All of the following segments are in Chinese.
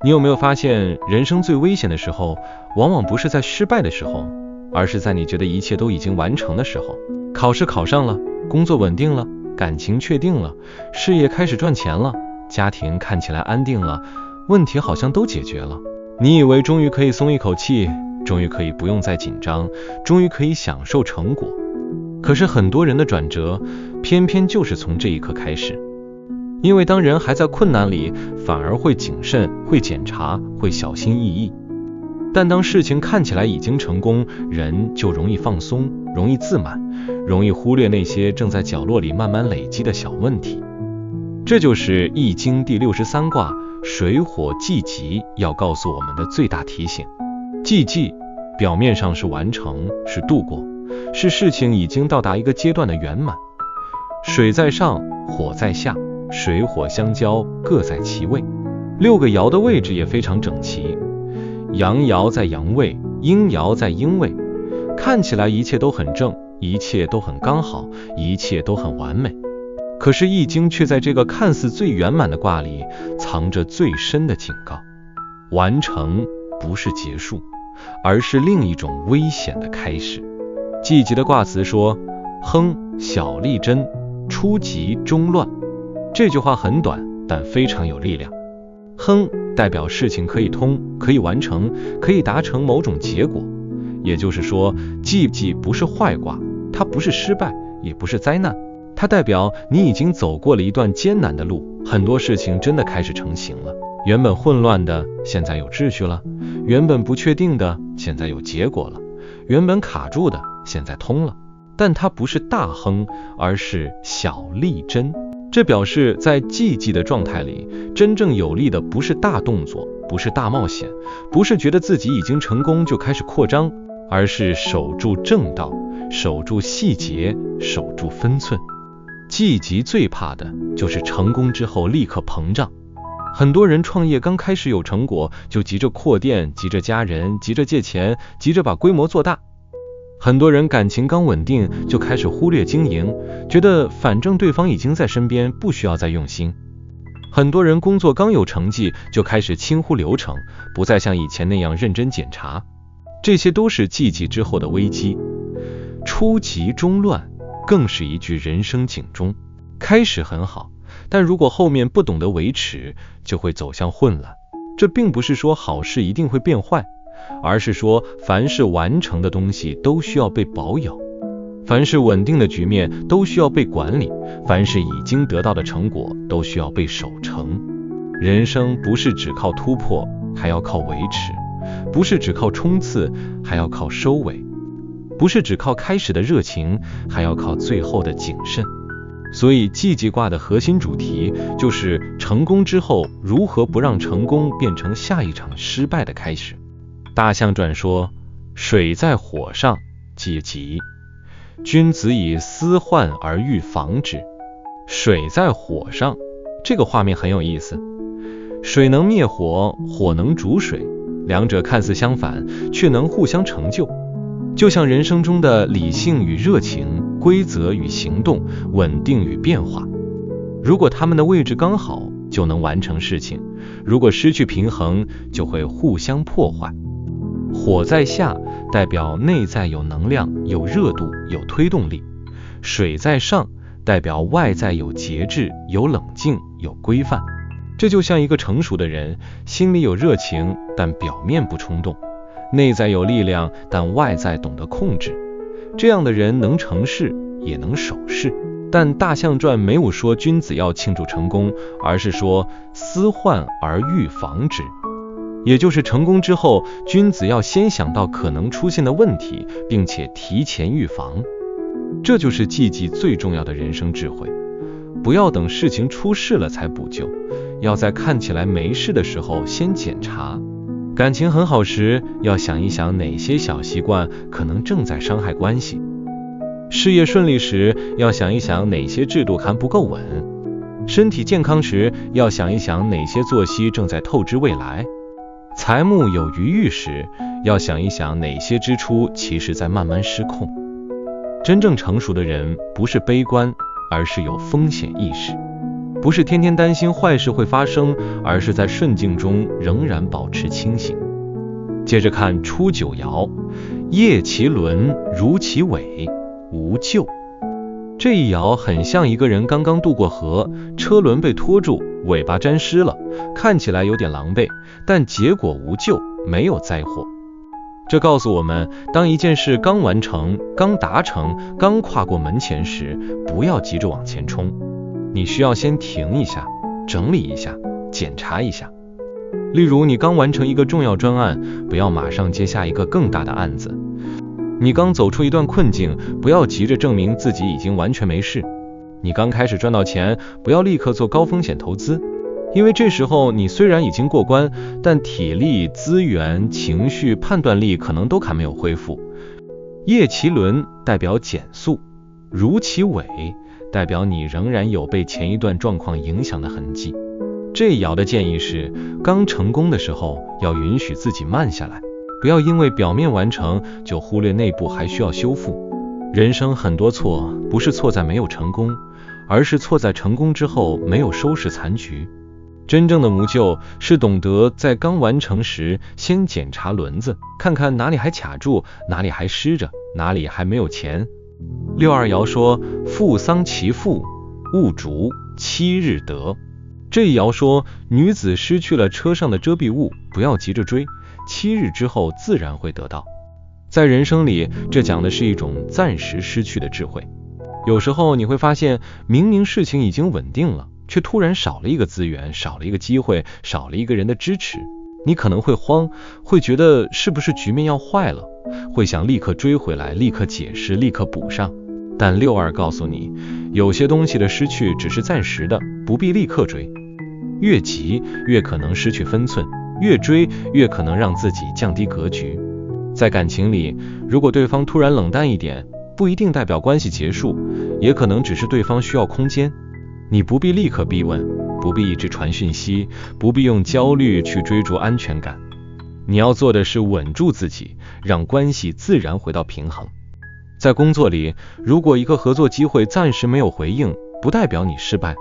你有没有发现，人生最危险的时候，往往不是在失败的时候，而是在你觉得一切都已经完成的时候。考试考上了，工作稳定了，感情确定了，事业开始赚钱了，家庭看起来安定了，问题好像都解决了。你以为终于可以松一口气，终于可以不用再紧张，终于可以享受成果。可是很多人的转折，偏偏就是从这一刻开始。因为当人还在困难里，反而会谨慎，会检查，会小心翼翼。但当事情看起来已经成功，人就容易放松，容易自满，容易忽略那些正在角落里慢慢累积的小问题。这就是《易经》第63卦水火既济要告诉我们的最大提醒。既济表面上是完成，是度过，是事情已经到达一个阶段的圆满。水在上，火在下，水火相交，各在其位。6个爻的位置也非常整齐，阳爻在阳位，阴爻在阴位，看起来一切都很正，一切都很刚好，一切都很完美。可是易经却在这个看似最圆满的卦里藏着最深的警告：完成不是结束，而是另一种危险的开始。既济的卦辞说：亨，小利贞，初吉中乱。这句话很短，但非常有力量。亨代表事情可以通，可以完成，可以达成某种结果。也就是说，既济不是坏卦，它不是失败，也不是灾难，它代表你已经走过了一段艰难的路，很多事情真的开始成型了。原本混乱的，现在有秩序了；原本不确定的，现在有结果了；原本卡住的，现在通了。但它不是大亨，而是小利贞。这表示在既济的状态里，真正有利的不是大动作，不是大冒险，不是觉得自己已经成功就开始扩张，而是守住正道，守住细节，守住分寸。既济最怕的就是成功之后立刻膨胀。很多人创业刚开始有成果，就急着扩店，急着加人，急着借钱，急着把规模做大。很多人感情刚稳定，就开始忽略经营，觉得反正对方已经在身边，不需要再用心。很多人工作刚有成绩，就开始轻忽流程，不再像以前那样认真检查。这些都是既济之后的危机。初吉中乱，更是一句人生警钟。开始很好，但如果后面不懂得维持，就会走向混乱。这并不是说好事一定会变坏，而是说凡是完成的东西都需要被保有，凡是稳定的局面都需要被管理，凡是已经得到的成果都需要被守成。人生不是只靠突破，还要靠维持；不是只靠冲刺，还要靠收尾；不是只靠开始的热情，还要靠最后的谨慎。所以既济卦的核心主题就是成功之后如何不让成功变成下一场失败的开始。大象传说：水在火上，既急；君子以私患而预防之。水在火上，这个画面很有意思。水能灭火，火能煮水，两者看似相反，却能互相成就。就像人生中的理性与热情，规则与行动，稳定与变化。如果他们的位置刚好，就能完成事情；如果失去平衡，就会互相破坏。火在下，代表内在有能量，有热度，有推动力；水在上，代表外在有节制，有冷静，有规范。这就像一个成熟的人，心里有热情，但表面不冲动；内在有力量，但外在懂得控制。这样的人能成事，也能守事。但大象传没有说君子要庆祝成功，而是说私患而预防之。也就是成功之后，君子要先想到可能出现的问题，并且提前预防。这就是既济最重要的人生智慧。不要等事情出事了才补救，要在看起来没事的时候先检查。感情很好时，要想一想哪些小习惯可能正在伤害关系；事业顺利时，要想一想哪些制度还不够稳；身体健康时，要想一想哪些作息正在透支未来；财目有余裕时，要想一想哪些支出其实在慢慢失控。真正成熟的人不是悲观，而是有风险意识。不是天天担心坏事会发生，而是在顺境中仍然保持清醒。接着看初九爻，业其轮，如其尾，无咎。这一爻很像一个人刚刚渡过河，车轮被拖住，尾巴沾湿了，看起来有点狼狈，但结果无咎，没有灾祸。这告诉我们，当一件事刚完成、刚达成、刚跨过门前时，不要急着往前冲，你需要先停一下，整理一下，检查一下。例如，你刚完成一个重要专案，不要马上接下一个更大的案子。你刚走出一段困境，不要急着证明自己已经完全没事。你刚开始赚到钱，不要立刻做高风险投资，因为这时候你虽然已经过关，但体力、资源、情绪、判断力可能都还没有恢复。业其轮代表减速，如其尾代表你仍然有被前一段状况影响的痕迹。这一爻的建议是，刚成功的时候要允许自己慢下来，不要因为表面完成就忽略内部还需要修复。人生很多错，不是错在没有成功，而是错在成功之后没有收拾残局。真正的无咎是懂得在刚完成时先检查轮子，看看哪里还卡住，哪里还湿着，哪里还没有钱。六二爻说，父丧其父，勿逐7日得。这一爻说，女子失去了车上的遮蔽物，不要急着追，7日之后自然会得到。在人生里，这讲的是一种暂时失去的智慧。有时候你会发现，明明事情已经稳定了，却突然少了一个资源，少了一个机会，少了一个人的支持，你可能会慌，会觉得是不是局面要坏了，会想立刻追回来，立刻解释，立刻补上。但六二告诉你，有些东西的失去只是暂时的，不必立刻追。越急越可能失去分寸，越追越可能让自己降低格局。在感情里，如果对方突然冷淡一点，不一定代表关系结束，也可能只是对方需要空间。你不必立刻逼问，不必一直传讯息，不必用焦虑去追逐安全感。你要做的是稳住自己，让关系自然回到平衡。在工作里，如果一个合作机会暂时没有回应，不代表你失败，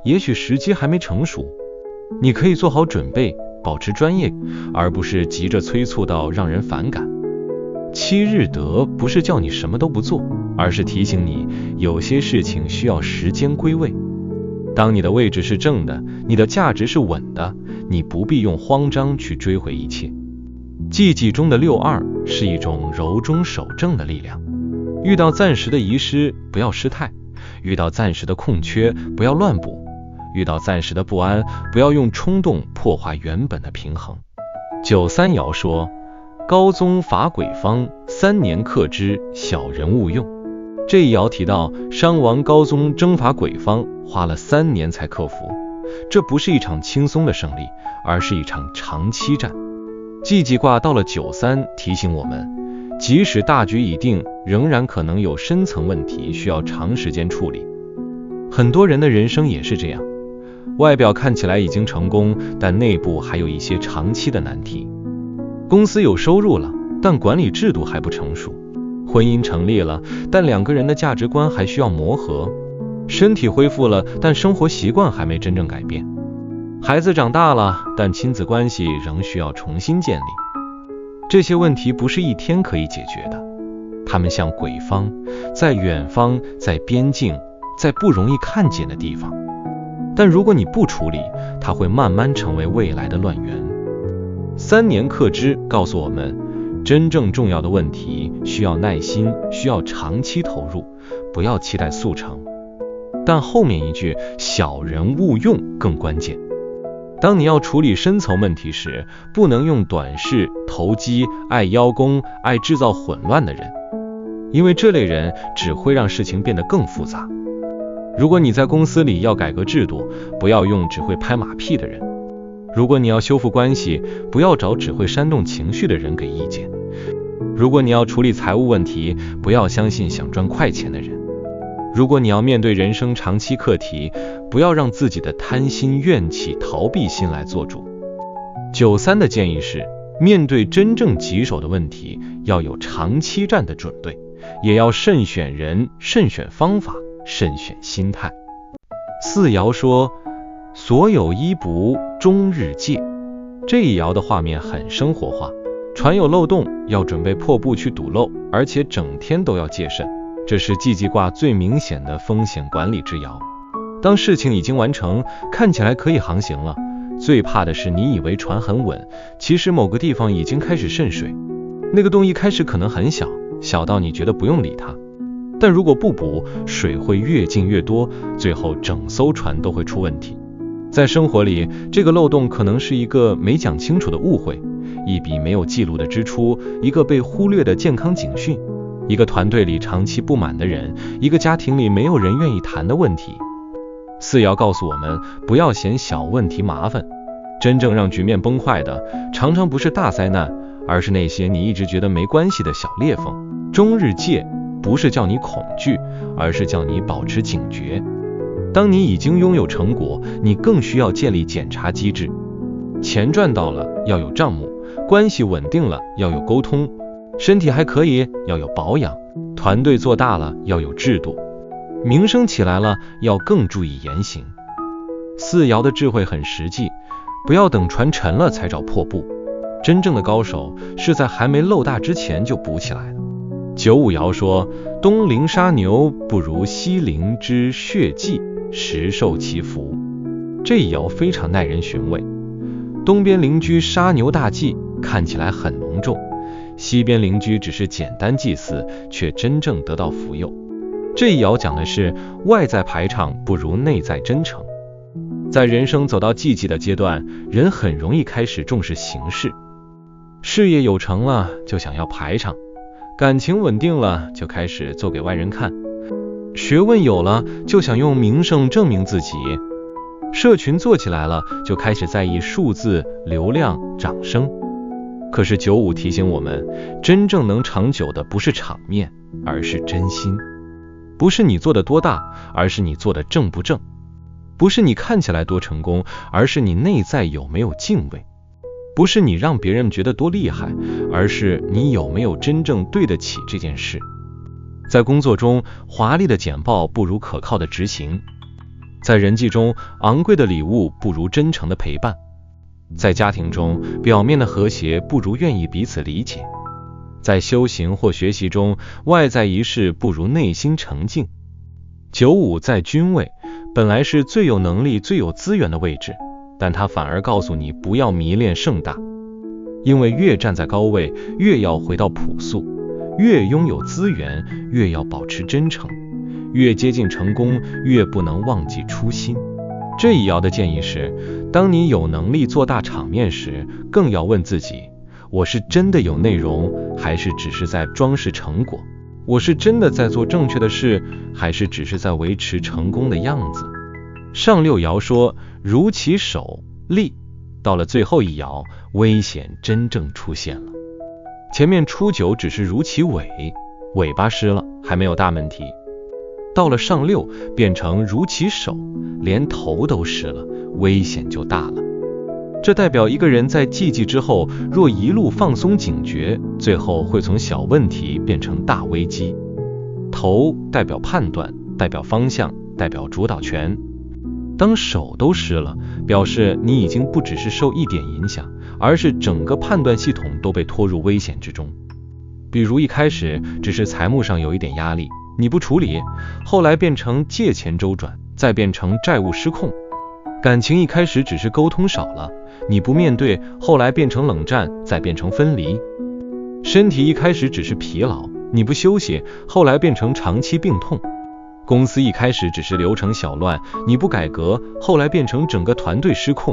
也许时机还没成熟。你可以做好准备，保持专业，而不是急着催促到让人反感。7日得不是叫你什么都不做，而是提醒你有些事情需要时间归位。当你的位置是正的，你的价值是稳的，你不必用慌张去追回一切。寂寂中的六二是一种柔中守正的力量。遇到暂时的遗失，不要失态；遇到暂时的空缺，不要乱补；遇到暂时的不安，不要用冲动破坏原本的平衡。九三爻说，高宗伐鬼方，3年克之，小人勿用。这一爻提到商王高宗征伐鬼方，花了3年才克服。这不是一场轻松的胜利，而是一场长期战。寂寂卦到了93，提醒我们，即使大局已定，仍然可能有深层问题需要长时间处理。很多人的人生也是这样，外表看起来已经成功，但内部还有一些长期的难题。公司有收入了，但管理制度还不成熟；婚姻成立了，但2个人的价值观还需要磨合；身体恢复了，但生活习惯还没真正改变；孩子长大了，但亲子关系仍需要重新建立。这些问题不是一天可以解决的，他们像鬼方，在远方，在边境，在不容易看见的地方。但如果你不处理，它会慢慢成为未来的乱源。3年克之告诉我们，真正重要的问题需要耐心，需要长期投入，不要期待速成。但后面一句小人勿用更关键。当你要处理深层问题时，不能用短视、投机、爱邀功、爱制造混乱的人，因为这类人只会让事情变得更复杂。如果你在公司里要改革制度，不要用只会拍马屁的人；如果你要修复关系，不要找只会煽动情绪的人给意见；如果你要处理财务问题，不要相信想赚快钱的人；如果你要面对人生长期课题，不要让自己的贪心、怨气、逃避心来做主。93的建议是，面对真正棘手的问题，要有长期战的准备，也要慎选人、慎选方法、慎选心态。4爻说，所有衣不终日戒。这一爻的画面很生活化，船有漏洞，要准备破布去堵漏，而且整天都要戒慎。这是季季卦最明显的风险管理之爻。当事情已经完成，看起来可以航行了，最怕的是你以为船很稳，其实某个地方已经开始渗水。那个洞一开始可能很小，小到你觉得不用理它，但如果不补，水会越进越多，最后整艘船都会出问题。在生活里，这个漏洞可能是一个没讲清楚的误会，一笔没有记录的支出，一个被忽略的健康警讯，一个团队里长期不满的人，一个家庭里没有人愿意谈的问题。四爻告诉我们，不要嫌小问题麻烦，真正让局面崩坏的，常常不是大灾难，而是那些你一直觉得没关系的小裂缝。终日戒不是叫你恐惧，而是叫你保持警觉。当你已经拥有成果，你更需要建立检查机制。钱赚到了要有账目，关系稳定了要有沟通，身体还可以要有保养，团队做大了要有制度，名声起来了要更注意言行。四爻的智慧很实际，不要等船沉了才找破布，真正的高手是在还没漏大之前就补起来了。九五爻说，东邻杀牛不如西邻之血迹，实受其福。这一爻非常耐人寻味。东边邻居杀牛大祭，看起来很隆重，西边邻居只是简单祭祀，却真正得到福佑。这一爻讲的是外在排场不如内在真诚。在人生走到寂寂的阶段，人很容易开始重视形式，事业有成了就想要排场，感情稳定了就开始做给外人看，学问有了就想用名声证明自己，社群做起来了就开始在意数字、流量、掌声。可是九五提醒我们，真正能长久的不是场面，而是真心。不是你做的多大，而是你做的正不正。不是你看起来多成功，而是你内在有没有敬畏。不是你让别人觉得多厉害，而是你有没有真正对得起这件事。在工作中，华丽的简报不如可靠的执行；在人际中，昂贵的礼物不如真诚的陪伴；在家庭中，表面的和谐不如愿意彼此理解；在修行或学习中，外在仪式不如内心澄净。九五在军位，本来是最有能力、最有资源的位置，但他反而告诉你不要迷恋盛大，因为越站在高位，越要回到朴素，越拥有资源，越要保持真诚，越接近成功，越不能忘记初心。这一爻的建议是，当你有能力做大场面时，更要问自己，我是真的有内容，还是只是在装饰成果？我是真的在做正确的事，还是只是在维持成功的样子？上六爻说，如其首，利。到了最后一爻，危险真正出现了。前面初九只是如其尾，尾巴湿了，还没有大问题。到了上六，变成如其首，连头都湿了，危险就大了。这代表一个人在寂寂之后，若一路放松警觉，最后会从小问题变成大危机。头代表判断，代表方向，代表主导权。当手都湿了，表示你已经不只是受一点影响，而是整个判断系统都被拖入危险之中。比如一开始只是财务上有一点压力，你不处理，后来变成借钱周转，再变成债务失控。感情一开始只是沟通少了，你不面对，后来变成冷战，再变成分离。身体一开始只是疲劳，你不休息，后来变成长期病痛。公司一开始只是流程小乱，你不改革，后来变成整个团队失控。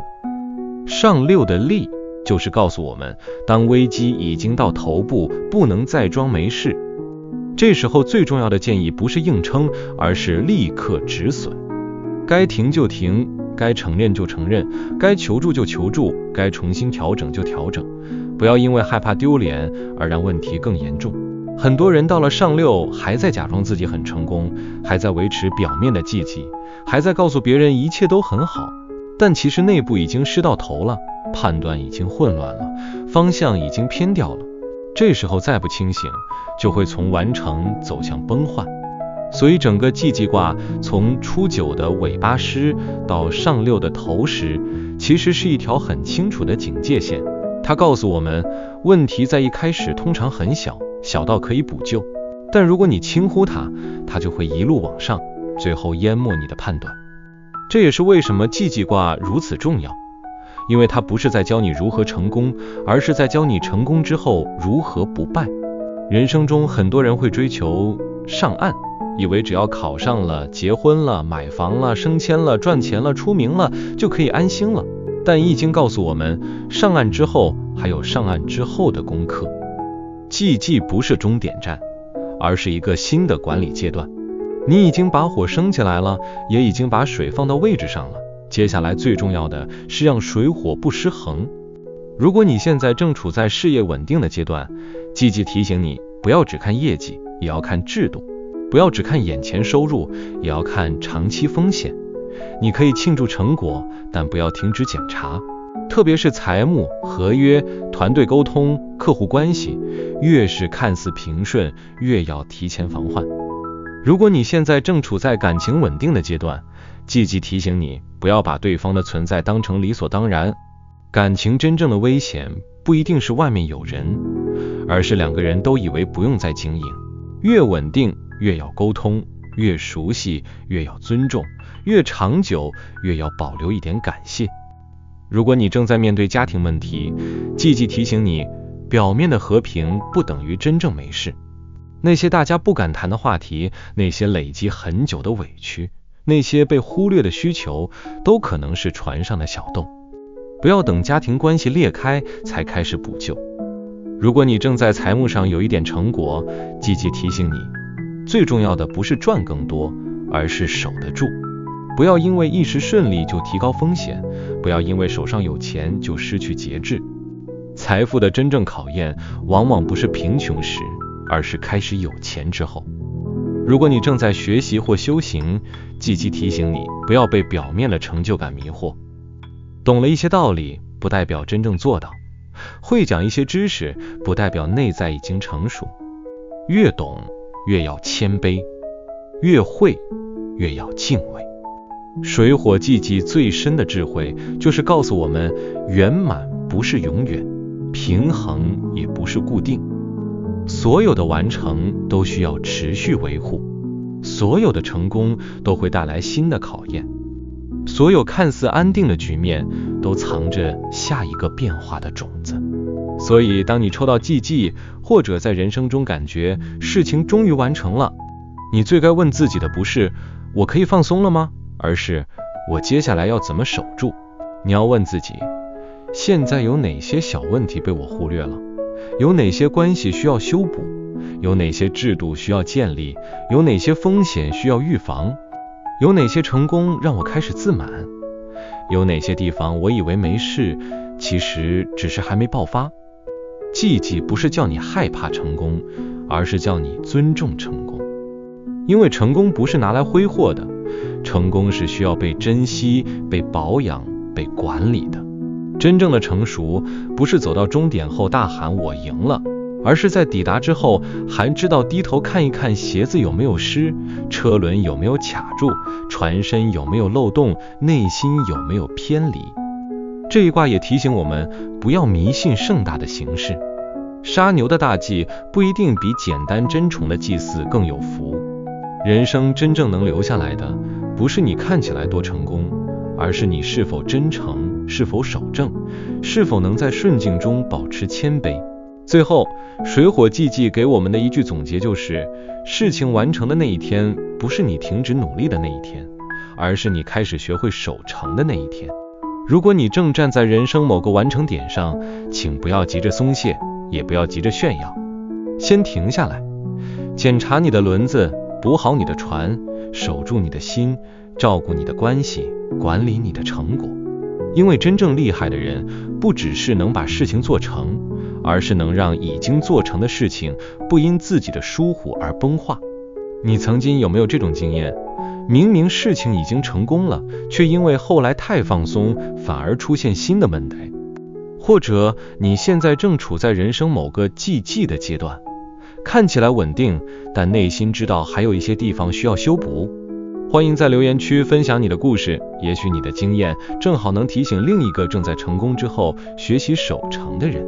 上六的利就是告诉我们，当危机已经到头部，不能再装没事。这时候最重要的建议不是硬撑，而是立刻止损。该停就停，该承认就承认，该求助就求助，该重新调整就调整，不要因为害怕丢脸而让问题更严重。很多人到了上六还在假装自己很成功，还在维持表面的积极，还在告诉别人一切都很好，但其实内部已经湿到头了，判断已经混乱了，方向已经偏掉了。这时候再不清醒，就会从完成走向崩坏。所以整个季季卦从初9的尾巴师到上6的头师，其实是一条很清楚的警戒线。它告诉我们，问题在一开始通常很小，小到可以补救，但如果你轻忽它，它就会一路往上，最后淹没你的判断。这也是为什么季季卦如此重要，因为它不是在教你如何成功，而是在教你成功之后如何不败。人生中很多人会追求上岸，以为只要考上了、结婚了、买房了、升迁了、赚钱了、出名了，就可以安心了。但易经告诉我们，上岸之后还有上岸之后的功课。季季不是终点站，而是一个新的管理阶段。你已经把火升起来了，也已经把水放到位置上了，接下来最重要的是让水火不失衡。如果你现在正处在事业稳定的阶段，季季提醒你，不要只看业绩，也要看制度；不要只看眼前收入，也要看长期风险。你可以庆祝成果，但不要停止检查。特别是财务、合约、团队沟通、客户关系，越是看似平顺，越要提前防范。如果你现在正处在感情稳定的阶段，季季提醒你，不要把对方的存在当成理所当然。感情真正的危险，不一定是外面有人，而是两个人都以为不用再经营。越稳定，越要沟通；越熟悉，越要尊重；越长久，越要保留一点感谢。如果你正在面对家庭问题，季季提醒你，表面的和平不等于真正没事。那些大家不敢谈的话题，那些累积很久的委屈，那些被忽略的需求，都可能是船上的小洞。不要等家庭关系裂开才开始补救。如果你正在财务上有一点成果，季季提醒你，最重要的不是赚更多，而是守得住。不要因为一时顺利就提高风险，不要因为手上有钱就失去节制。财富的真正考验，往往不是贫穷时，而是开始有钱之后。如果你正在学习或修行，季季提醒你，不要被表面的成就感迷惑。懂了一些道理，不代表真正做到；会讲一些知识，不代表内在已经成熟。越懂，越要谦卑；越会，越要敬畏。水火季季最深的智慧，就是告诉我们，圆满不是永远，平衡也不是固定。所有的完成都需要持续维护，所有的成功都会带来新的考验，所有看似安定的局面都藏着下一个变化的种子。所以当你抽到季季，或者在人生中感觉事情终于完成了，你最该问自己的不是我可以放松了吗，而是我接下来要怎么守住。你要问自己，现在有哪些小问题被我忽略了，有哪些关系需要修补，有哪些制度需要建立，有哪些风险需要预防，有哪些成功让我开始自满，有哪些地方我以为没事，其实只是还没爆发。季季不是叫你害怕成功，而是叫你尊重成功。因为成功不是拿来挥霍的，成功是需要被珍惜、被保养、被管理的。真正的成熟，不是走到终点后大喊我赢了，而是在抵达之后还知道低头看一看鞋子有没有湿，车轮有没有卡住，船身有没有漏洞，内心有没有偏离。这一卦也提醒我们，不要迷信盛大的形式。杀牛的大祭不一定比简单珍崇的祭祀更有福。人生真正能留下来的，不是你看起来多成功，而是你是否真诚，是否守正，是否能在顺境中保持谦卑。最后，水火季季给我们的一句总结就是，事情完成的那一天，不是你停止努力的那一天，而是你开始学会守成的那一天。如果你正站在人生某个完成点上，请不要急着松懈，也不要急着炫耀，先停下来，检查你的轮子，补好你的船，守住你的心，照顾你的关系，管理你的成果。因为真正厉害的人，不只是能把事情做成，而是能让已经做成的事情不因自己的疏忽而崩化。你曾经有没有这种经验？明明事情已经成功了，却因为后来太放松，反而出现新的问题。或者你现在正处在人生某个季季的阶段，看起来稳定，但内心知道还有一些地方需要修补。欢迎在留言区分享你的故事，也许你的经验正好能提醒另一个正在成功之后学习守成的人。